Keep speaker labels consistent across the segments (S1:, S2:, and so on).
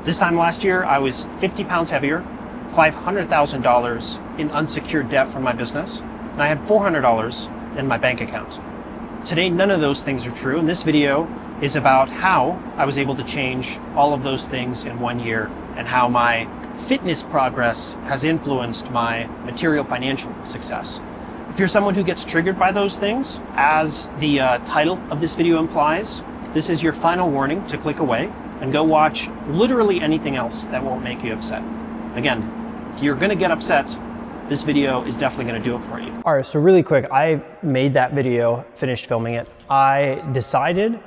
S1: This time last year, I was 50 pounds heavier, $500,000 in unsecured debt from my business, and I had $400 in my bank account. Today, none of those things are true, and this video is about how I was able to change all of those things in 1 year and how my fitness progress has influenced my material financial success. If you're someone who gets triggered by those things, as the title of this video implies, this is your final warning to click away and go watch literally anything else that won't make you upset. Again, if you're gonna get upset, this video is definitely gonna do it for you. All right, so really quick, I made that video, finished filming it. I decided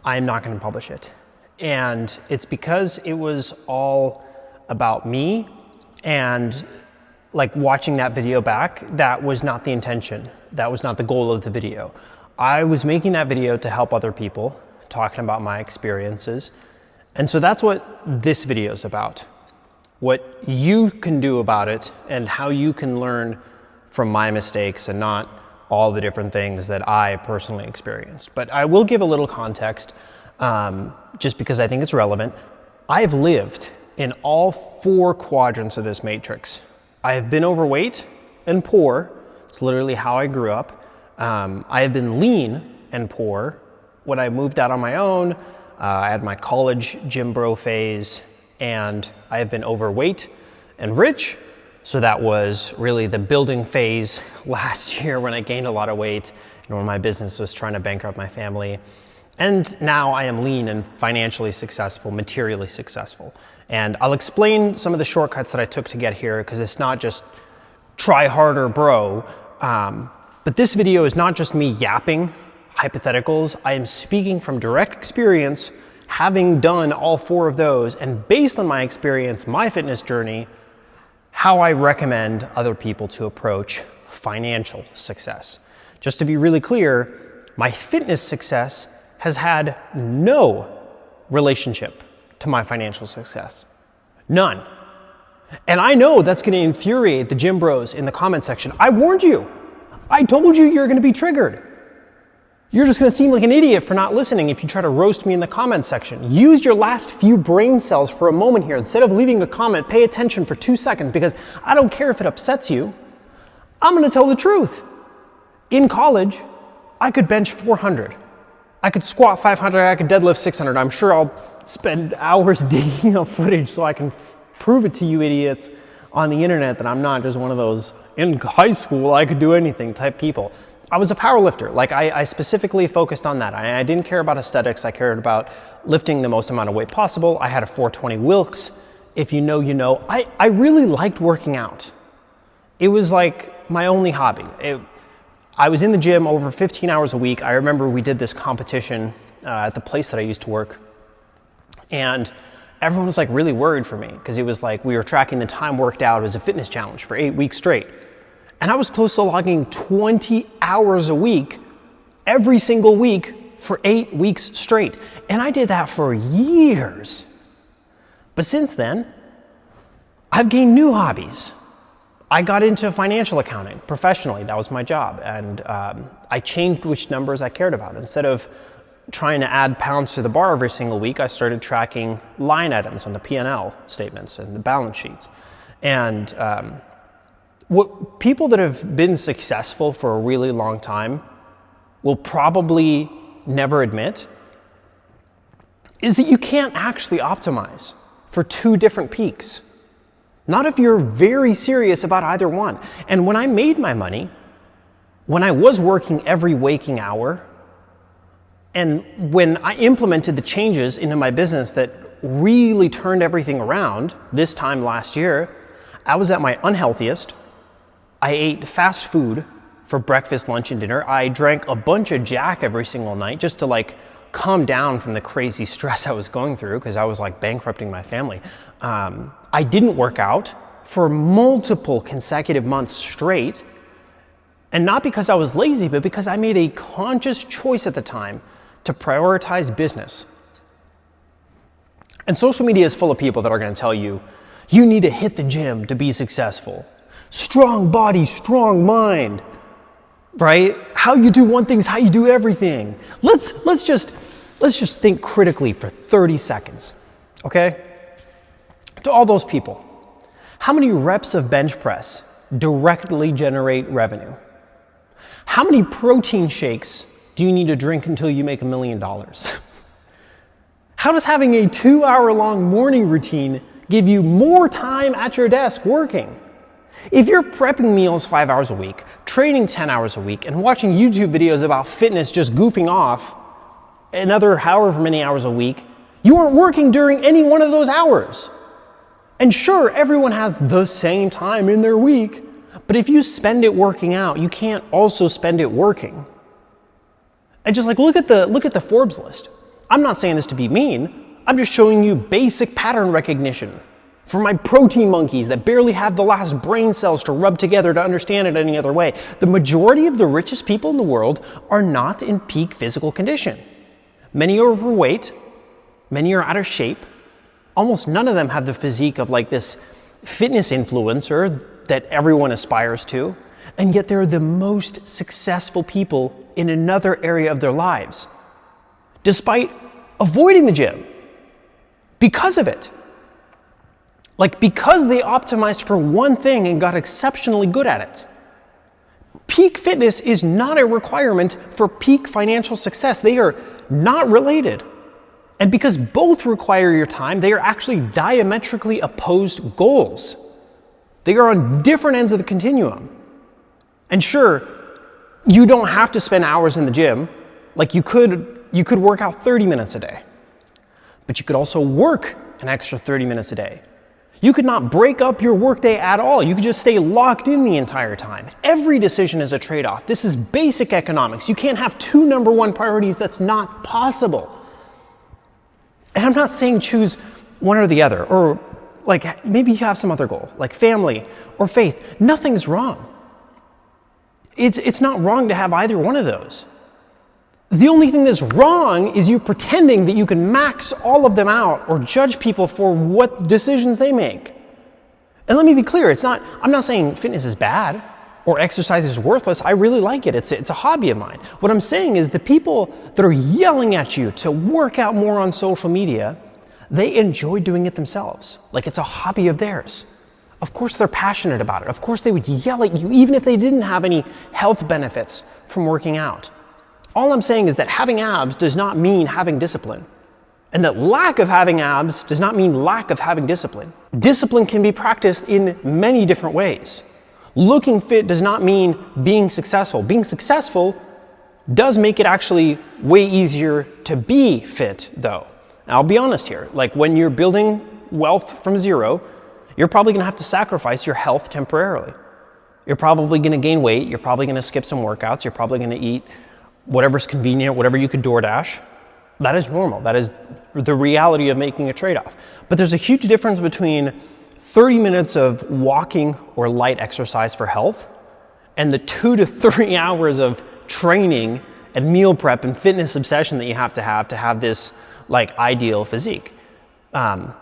S1: I'm not gonna publish it. And it's because it was all about me, and like watching that video back, that was not the intention. That was not the goal of the video. I was making that video to help other people, talking about my experiences. And so that's what this video is about. What you can do about it and how you can learn from my mistakes and not all the different things that I personally experienced. But I will give a little context just because I think it's relevant. I've lived in all 4 quadrants of this matrix. I have been overweight and poor. It's literally how I grew up. I have been lean and poor. When I moved out on my own, I had my college gym bro phase, and I have been overweight and rich. So that was really the building phase last year when I gained a lot of weight and when my business was trying to bankrupt my family. And now I am lean and financially successful, materially successful. And I'll explain some of the shortcuts that I took to get here, because it's not just try harder, bro. But this video is not just me yapping hypotheticals. I am speaking from direct experience, having done all 4 of those, and based on my experience, my fitness journey, how I recommend other people to approach financial success. Just to be really clear, my fitness success has had no relationship to my financial success. None. And I know that's going to infuriate the gym bros in the comment section. I warned you. I told you you're going to be triggered. You're just going to seem like an idiot for not listening if you try to roast me in the comment section. Use your last few brain cells for a moment here. Instead of leaving a comment, pay attention for 2 seconds, because I don't care if it upsets you. I'm going to tell the truth. In college, I could bench 400. I could squat 500. I could deadlift 600. I'm sure I'll spend hours digging up footage so I can prove it to you idiots on the internet that I'm not just one of those in high school I could do anything type people. I was a power lifter. Like I specifically focused on that. I didn't care about aesthetics. I cared about lifting the most amount of weight possible. I had a 420 Wilks. If you know, you know. I really liked working out. It was like my only hobby. I was in the gym over 15 hours a week. I remember we did this competition at the place that I used to work. And everyone was like really worried for me, because it was like we were tracking the time worked out. It was a fitness challenge for 8 weeks straight. And I was close to logging 20 hours a week, every single week for 8 weeks straight. And I did that for years. But since then, I've gained new hobbies. I got into financial accounting professionally. That was my job. And I changed which numbers I cared about. Instead of trying to add pounds to the bar every single week, I started tracking line items on the P&L statements and the balance sheets. And what people that have been successful for a really long time will probably never admit is that you can't actually optimize for 2 different peaks. Not if you're very serious about either one. And when I made my money, when I was working every waking hour, and when I implemented the changes into my business that really turned everything around this time last year, I was at my unhealthiest. I ate fast food for breakfast, lunch, and dinner. I drank a bunch of Jack every single night just to like calm down from the crazy stress I was going through, because I was like bankrupting my family. I didn't work out for multiple consecutive months straight. And not because I was lazy, but because I made a conscious choice at the time to prioritize business. And social media is full of people that are going to tell you, you need to hit the gym to be successful. Strong body, strong mind, right? How you do one thing is how you do everything. Let's just think critically for 30 seconds, okay? to all those people, how many reps of bench press directly generate revenue? How many protein shakes do you need to drink until you make $1 million? How does having a 2-hour-long morning routine give you more time at your desk working? If you're prepping meals 5 hours a week, training 10 hours a week, and watching YouTube videos about fitness just goofing off another however many hours a week, you aren't working during any one of those hours. And sure, everyone has the same time in their week, but if you spend it working out, you can't also spend it working. And just like look at the Forbes list. I'm not saying this to be mean, I'm just showing you basic pattern recognition. For my protein monkeys that barely have the last brain cells to rub together to understand it any other way, the majority of the richest people in the world are not in peak physical condition. Many are overweight, many are out of shape. Almost none of them have the physique of like this fitness influencer that everyone aspires to, and yet they're the most successful people in another area of their lives, despite avoiding the gym because of it. Like because they optimized for one thing and got exceptionally good at it. Peak fitness is not a requirement for peak financial success. They are not related. And because both require your time, they are actually diametrically opposed goals. They are on different ends of the continuum. And sure, you don't have to spend hours in the gym. Like you could work out 30 minutes a day. But you could also work an extra 30 minutes a day. You could not break up your workday at all. You could just stay locked in the entire time. Every decision is a trade-off. This is basic economics. You can't have two number one priorities. That's not possible. And I'm not saying choose one or the other, or like maybe you have some other goal, like family or faith. Nothing's wrong. It's not wrong to have either one of those. The only thing that's wrong is you pretending that you can max all of them out or judge people for what decisions they make. And let me be clear, I'm not saying fitness is bad or exercise is worthless. I really like it. It's a hobby of mine. What I'm saying is the people that are yelling at you to work out more on social media, they enjoy doing it themselves. Like it's a hobby of theirs. Of course they're passionate about it. Of course they would yell at you even if they didn't have any health benefits from working out. All I'm saying is that having abs does not mean having discipline. And that lack of having abs does not mean lack of having discipline. Discipline can be practiced in many different ways. Looking fit does not mean being successful. Being successful does make it actually way easier to be fit though. And I'll be honest here, like when you're building wealth from zero, you're probably gonna have to sacrifice your health temporarily. You're probably gonna gain weight, you're probably gonna skip some workouts, you're probably gonna eat whatever's convenient, whatever you could DoorDash. That is normal. That is the reality of making a trade-off. But there's a huge difference between 30 minutes of walking or light exercise for health and the 2 to 3 hours of training and meal prep and fitness obsession that you have to have this like ideal physique. And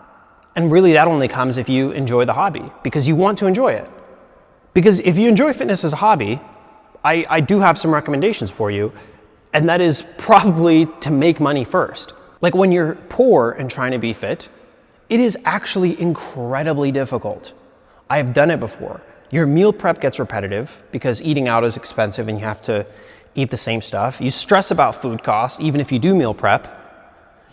S1: really that only comes if you enjoy the hobby because you want to enjoy it. Because if you enjoy fitness as a hobby, I do have some recommendations for you. And that is probably to make money first. Like when you're poor and trying to be fit, it is actually incredibly difficult. I have done it before. Your meal prep gets repetitive because eating out is expensive and you have to eat the same stuff. You stress about food costs, even if you do meal prep.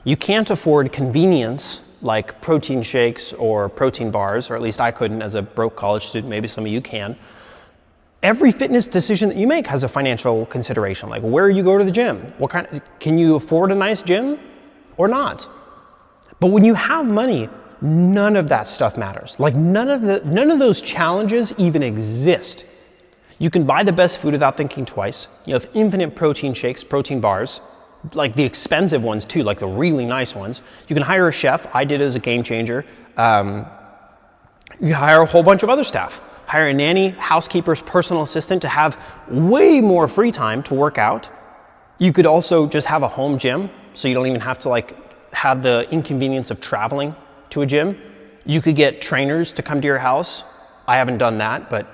S1: You can't afford convenience like protein shakes or protein bars, or at least I couldn't as a broke college student, maybe some of you can. Every fitness decision that you make has a financial consideration, like where you go to the gym, can you afford a nice gym or not? But when you have money, none of that stuff matters. Like none of those challenges even exist. You can buy the best food without thinking twice. You have infinite protein shakes, protein bars, like the expensive ones too, like the really nice ones. You can hire a chef. I did it as a game changer. You can hire a whole bunch of other staff. Hire a nanny, housekeeper's personal assistant to have way more free time to work out. You could also just have a home gym, so you don't even have to like have the inconvenience of traveling to a gym. You could get trainers to come to your house. I haven't done that, but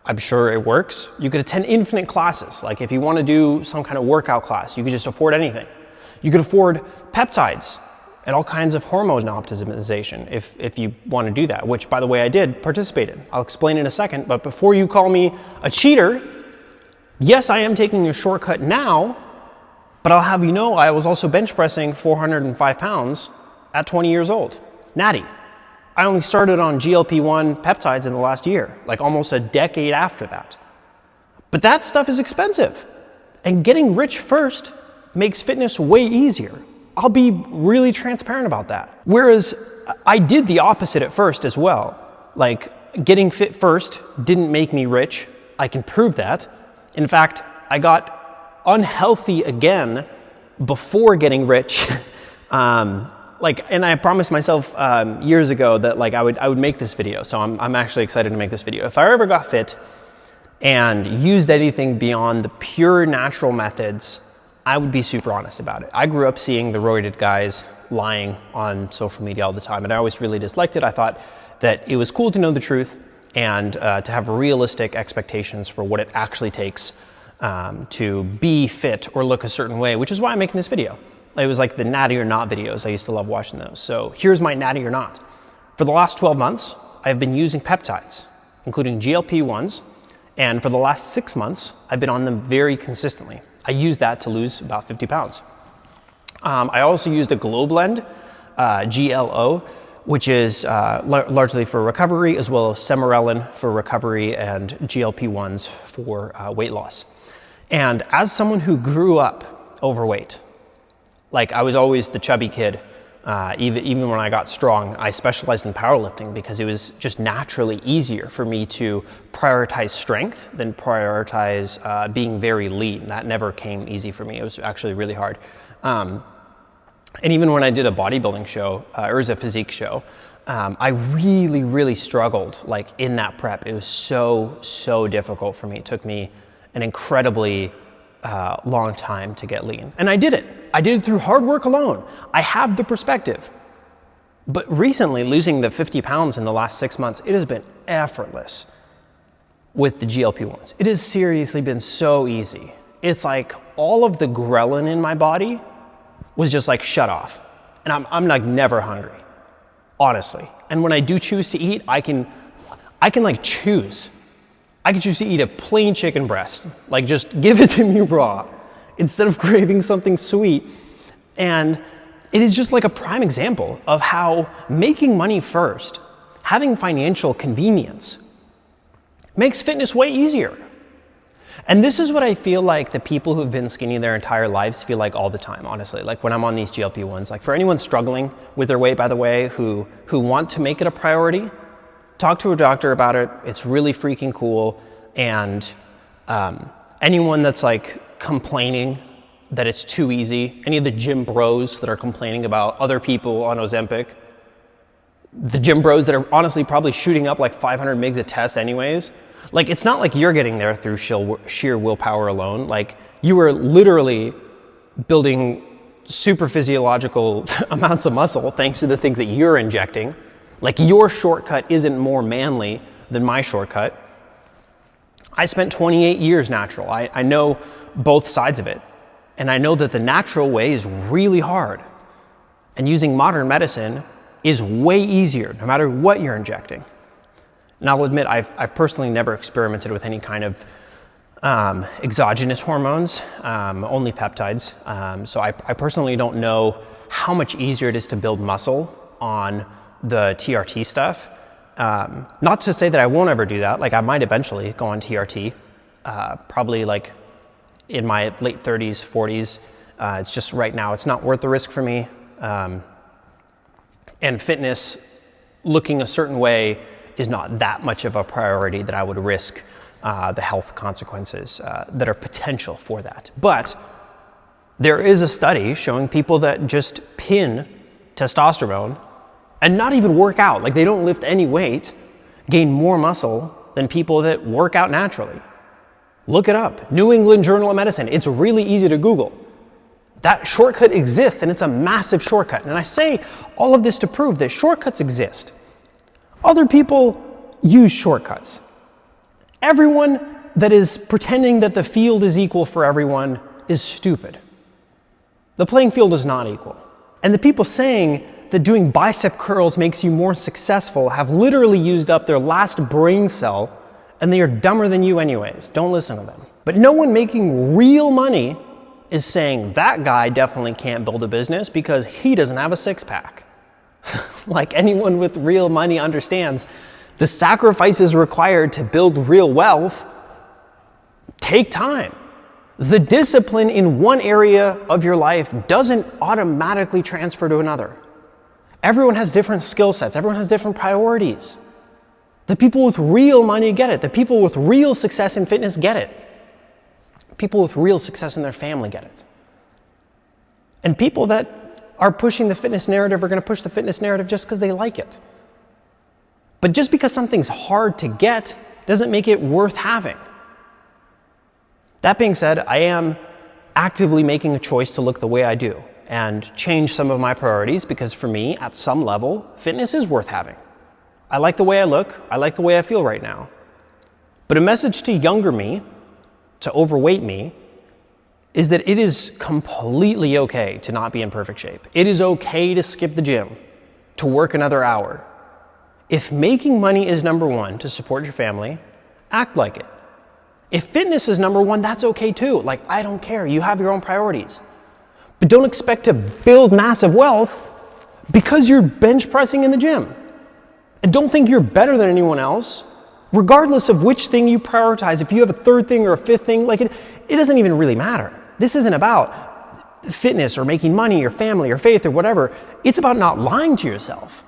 S1: I'm sure it works. You could attend infinite classes. Like if you want to do some kind of workout class, you could just afford anything. You could afford peptides and all kinds of hormone optimization if you want to do that, which, by the way, I did participate in. I'll explain in a second, but before you call me a cheater, yes, I am taking a shortcut now, but I'll have you know I was also bench pressing 405 pounds at 20 years old. Natty. I only started on GLP-1 peptides in the last year, like almost a decade after that. But that stuff is expensive. And getting rich first makes fitness way easier. I'll be really transparent about that. Whereas I did the opposite at first as well. Like, getting fit first didn't make me rich. I can prove that. In fact, I got unhealthy again before getting rich. And I promised myself years ago that I would make this video. So I'm actually excited to make this video. If I ever got fit and used anything beyond the pure natural methods, I would be super honest about it. I grew up seeing the roided guys lying on social media all the time, and I always really disliked it. I thought that it was cool to know the truth and to have realistic expectations for what it actually takes to be fit or look a certain way, which is why I'm making this video. It was like the natty or not videos. I used to love watching those. So here's my natty or not. For the last 12 months, I've been using peptides, including GLP-1s. And for the last 6 months, I've been on them very consistently. I used that to lose about 50 pounds. I also used a Glow Blend, GLO, which is largely for recovery, as well as Semarelin for recovery and GLP-1s for weight loss. And as someone who grew up overweight, like I was always the chubby kid, even when I got strong, I specialized in powerlifting because it was just naturally easier for me to prioritize strength than prioritize being very lean. That never came easy for me. It was actually really hard. And even when I did a bodybuilding show, or as a physique show, I really, really struggled in that prep. It was so difficult for me. It took me an incredibly long time to get lean. And I did it. I did it through hard work alone. I have the perspective. But recently, losing the 50 pounds in the last 6 months, it has been effortless with the GLP-1s. It has seriously been so easy. It's like all of the ghrelin in my body was just shut off. And I'm never hungry, honestly. And when I do choose to eat, I can choose. I can choose to eat a plain chicken breast, just give it to me raw, instead of craving something sweet. And it is just a prime example of how making money first, having financial convenience, makes fitness way easier. And this is what I feel like the people who've been skinny their entire lives feel like all the time, honestly. When I'm on these GLP-1s, for anyone struggling with their weight, by the way, who want to make it a priority, talk to a doctor about it. It's really freaking cool. And anyone that's complaining that it's too easy, any of the gym bros that are complaining about other people on Ozempic, the gym bros that are honestly probably shooting up 500 mgs a test anyways, it's not like you're getting there through sheer willpower alone. You are literally building super physiological amounts of muscle thanks to the things that you're injecting. Your shortcut isn't more manly than my shortcut. I spent 28 years natural. I know both sides of it. And I know that the natural way is really hard. And using modern medicine is way easier, no matter what you're injecting. And I'll admit, I've personally never experimented with any kind of exogenous hormones, only peptides. So I personally don't know how much easier it is to build muscle on the TRT stuff. Not to say that I won't ever do that. I might eventually go on TRT, probably in my late 30s, 40s. It's just right now, it's not worth the risk for me. And fitness, looking a certain way, is not that much of a priority that I would risk the health consequences that are potential for that. But there is a study showing people that just pin testosterone and not even work out, they don't lift any weight, gain more muscle than people that work out naturally. Look it up. New England Journal of Medicine. It's really easy to Google. That shortcut exists, and it's a massive shortcut. And I say all of this to prove that shortcuts exist. Other people use shortcuts. Everyone that is pretending that the field is equal for everyone is stupid. The playing field is not equal. And the people saying that doing bicep curls makes you more successful have literally used up their last brain cell, and they are dumber than you anyways. Don't listen to them. But no one making real money is saying that guy definitely can't build a business because he doesn't have a six-pack. Like anyone with real money understands, the sacrifices required to build real wealth take time. The discipline in one area of your life doesn't automatically transfer to another. Everyone has different skill sets. Everyone has different priorities. The people with real money get it. The people with real success in fitness get it. People with real success in their family get it. And people that are pushing the fitness narrative are going to push the fitness narrative just because they like it. But just because something's hard to get doesn't make it worth having. That being said, I am actively making a choice to look the way I do and change some of my priorities because for me, at some level, fitness is worth having. I like the way I look. I like the way I feel right now. But a message to younger me, to overweight me, is that it is completely okay to not be in perfect shape. It is okay to skip the gym, to work another hour. If making money is number one to support your family, act like it. If fitness is number one, that's okay too. Like, I don't care. You have your own priorities. But don't expect to build massive wealth because you're bench pressing in the gym. And don't think you're better than anyone else, regardless of which thing you prioritize. If you have a third thing or a fifth thing, like it doesn't even really matter. This isn't about fitness or making money or family or faith or whatever. It's about not lying to yourself.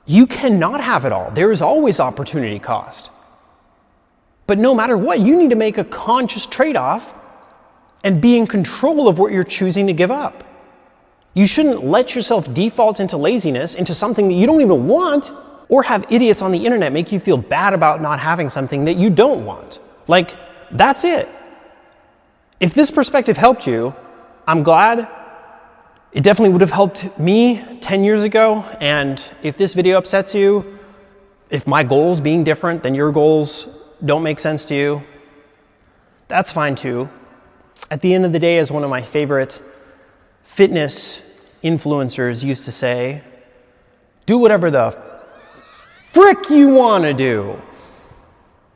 S1: You cannot have it all. There is always opportunity cost. But no matter what, you need to make a conscious trade-off and be in control of what you're choosing to give up. You shouldn't let yourself default into laziness, into something that you don't even want, or have idiots on the internet make you feel bad about not having something that you don't want. Like, that's it. If this perspective helped you, I'm glad. It definitely would have helped me 10 years ago. And if this video upsets you, if my goals being different than your goals don't make sense to you, that's fine too. At the end of the day, as one of my favorite fitness influencers used to say, do whatever the frick you want to do.